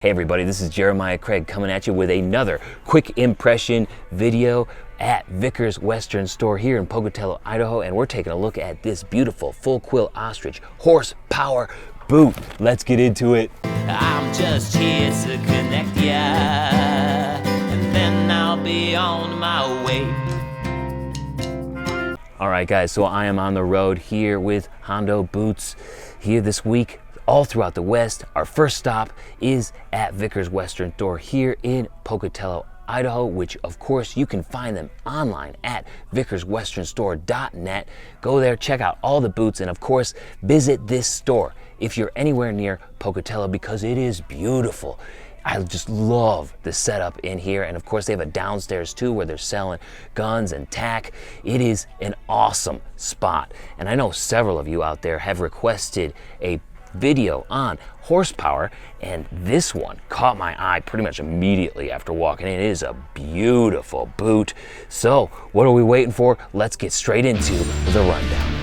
Hey everybody, this is Jeremiah Craig coming at you with another quick impression video at Vickers Western Store here in Pocatello, Idaho, and we're taking a look at this beautiful full Quill Ostrich horsepower boot. Let's get into it. I'm just here to connect ya, and then I'll be on my way. All right guys, so I am on the road here with Hondo Boots here this week all throughout the West. Our first stop is at Vickers Western Store here in Pocatello, Idaho, which of course you can find them online at vickerswesternstore.net. Go there, check out all the boots, and of course visit this store if you're anywhere near Pocatello because it is beautiful. I just love the setup in here, and of course they have a downstairs too where they're selling guns and tack. It is an awesome spot, and I know several of you out there have requested a video on horsepower, and this one caught my eye pretty much immediately after walking in. It is a beautiful boot. So what are we waiting for? Let's get straight into the rundown.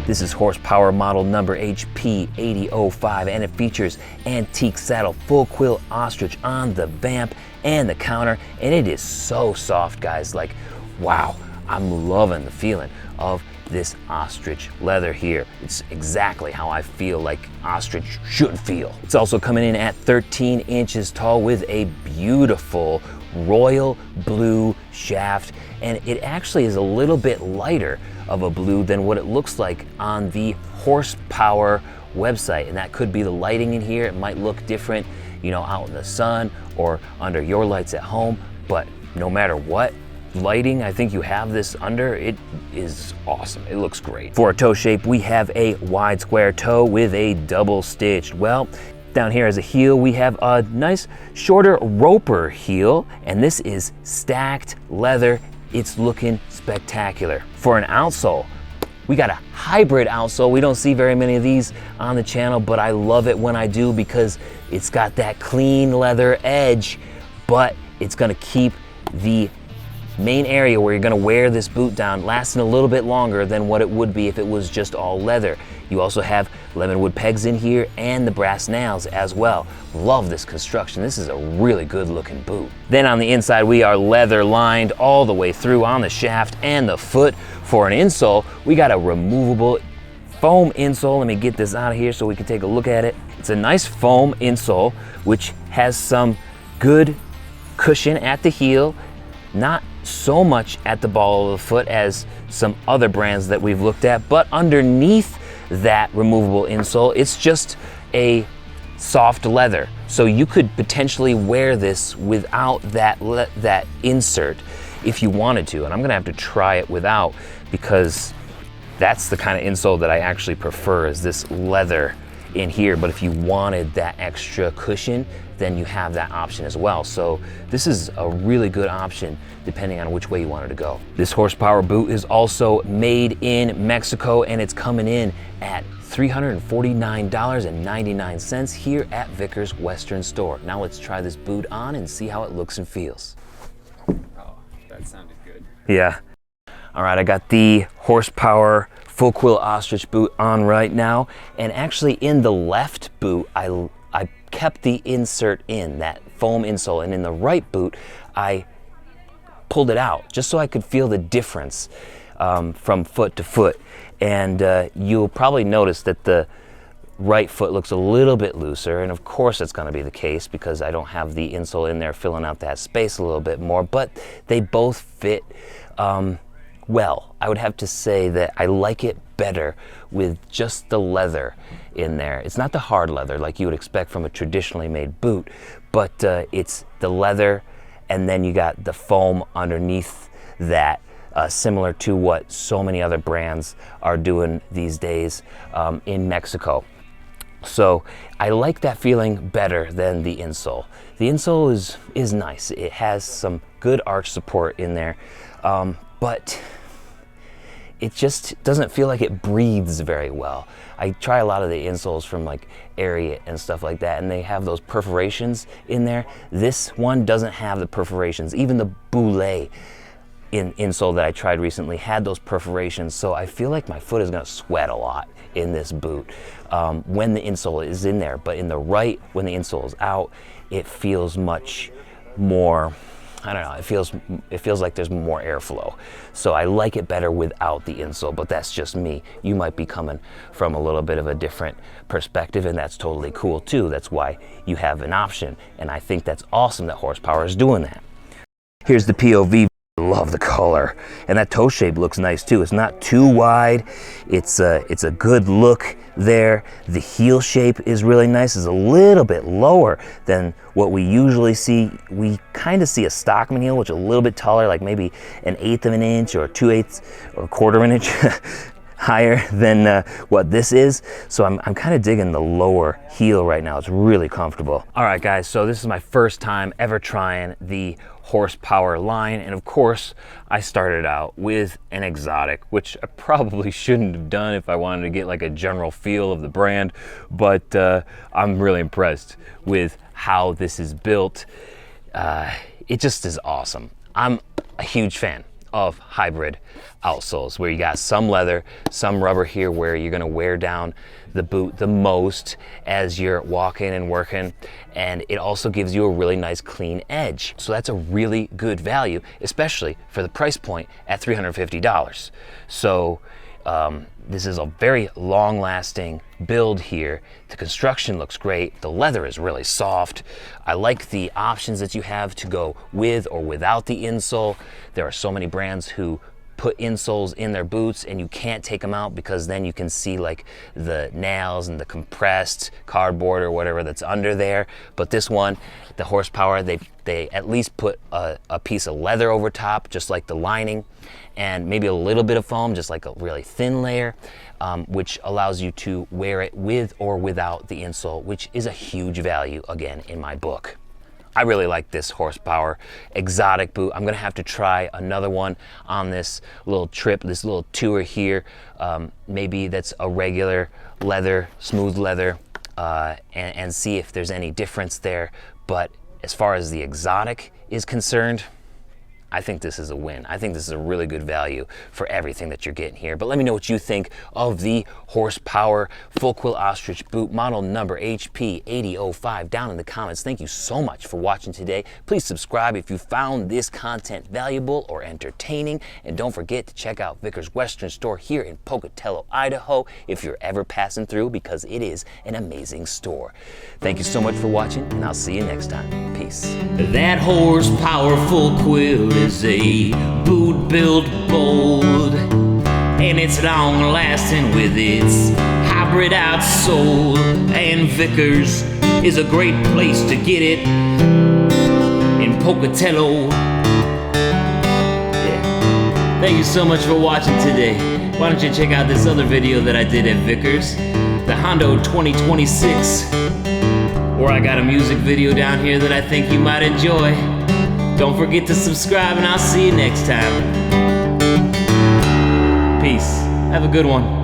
This is horsepower model number HP 8005, and it features antique saddle full Quill Ostrich on the vamp and the counter, and it is so soft, guys. Like, wow, I'm loving the feeling of this ostrich leather here. It's exactly how I feel like ostrich should feel. It's also coming in at 13 inches tall with a beautiful royal blue shaft, and it actually is a little bit lighter of a blue than what it looks like on the horsepower website, and that could be the lighting in here. It might look different, you know, out in the sun or under your lights at home, but no matter what lighting I think you have this under, it is awesome. It looks great. For a toe shape, we have a wide square toe with a double stitched. Well, down here as a heel, we have a nice shorter roper heel, and this is stacked leather. It's looking spectacular. For an outsole, we got a hybrid outsole. We don't see very many of these on the channel, but I love it when I do because it's got that clean leather edge, but it's gonna keep the main area where you're gonna wear this boot down lasting a little bit longer than what it would be if it was just all leather. You also have lemonwood pegs in here and the brass nails as well. Love this construction. This is a really good looking boot. Then on the inside, we are leather lined all the way through on the shaft and the foot. For an insole, we got a removable foam insole. Let me get this out of here so we can take a look at it. It's a nice foam insole which has some good cushion at the heel, not so much at the ball of the foot as some other brands that we've looked at, but underneath that removable insole, it's just a soft leather. So you could potentially wear this without that insert if you wanted to, and I'm gonna have to try it without because that's the kind of insole that I actually prefer, is this leather in here. But if you wanted that extra cushion, then you have that option as well. So this is a really good option depending on which way you wanted to go. This horsepower boot is also made in Mexico, and it's coming in at $349.99 here at Vickers Western Store. Now let's try this boot on and see how it looks and feels. Oh, that sounded good. Yeah. All right, I got the horsepower full Quill Ostrich boot on right now, and actually in the left boot, I kept the insert in, that foam insole, and in the right boot, I pulled it out just so I could feel the difference from foot to foot. And you'll probably notice that the right foot looks a little bit looser, and of course that's gonna be the case because I don't have the insole in there filling out that space a little bit more, but they both fit well. I would have to say that I like it better with just the leather in there. It's not the hard leather like you would expect from a traditionally made boot, but it's the leather, and then you got the foam underneath that, similar to what so many other brands are doing these days in Mexico. So I like that feeling better than the insole. The insole is nice. It has some good arch support in there, but it just doesn't feel like it breathes very well. I try a lot of the insoles from like Ariat and stuff like that, and they have those perforations in there. This one doesn't have the perforations. Even the Boulé insole that I tried recently had those perforations, so I feel like my foot is going to sweat a lot in this boot when the insole is in there. But in the right, when the insole is out, it feels much more, I don't know, it feels like there's more airflow. So I like it better without the insole, but that's just me. You might be coming from a little bit of a different perspective, and that's totally cool too. That's why you have an option, and I think that's awesome that Horsepower is doing that. Here's the POV. Love the color, and that toe shape looks nice too. It's not too wide. It's a good look there. The heel shape is really nice. It's a little bit lower than what we usually see. We kind of see a Stockman heel, which is a little bit taller, like maybe 1/8 of an inch or 2/8 or 1/4 of an inch higher than what this is. So I'm kind of digging the lower heel right now. It's really comfortable. All right, guys, so this is my first time ever trying the Horsepower line, and of course I started out with an exotic, which I probably shouldn't have done if I wanted to get like a general feel of the brand, but I'm really impressed with how this is built. It just is awesome. I'm a huge fan of hybrid outsoles, where you got some leather, some rubber here, where you're going to wear down the boot the most as you're walking and working, and it also gives you a really nice clean edge. So that's a really good value, especially for the price point at $350. So this is a very long-lasting build here. The construction looks great. The leather is really soft. I like the options that you have to go with or without the insole. There are so many brands who put insoles in their boots and you can't take them out because then you can see like the nails and the compressed cardboard or whatever that's under there. But this one, the Horsepower, they at least put a piece of leather over top, just like the lining, and maybe a little bit of foam, just like a really thin layer, which allows you to wear it with or without the insole, which is a huge value, again, in my book. I really like this Horsepower exotic boot. I'm gonna have to try another one on this little trip, this little tour here. Maybe that's a regular leather, smooth leather, and see if there's any difference there. But as far as the exotic is concerned, I think this is a win. I think this is a really good value for everything that you're getting here. But let me know what you think of the Horsepower full quill ostrich boot, model number HP 8005, down in the comments. Thank you so much for watching today. Please subscribe if you found this content valuable or entertaining. And don't forget to check out Vickers Western Store here in Pocatello, Idaho, if you're ever passing through, because it is an amazing store. Thank you so much for watching, and I'll see you next time. Peace. That Horsepower full quill is a boot built bold, and it's long lasting with its hybrid outsole. And Vickers is a great place to get it in Pocatello. Yeah. Thank you so much for watching today. Why don't you check out this other video that I did at Vickers, the Hondo 2026, where I got a music video down here that I think you might enjoy. Don't forget to subscribe, and I'll see you next time. Peace. Have a good one.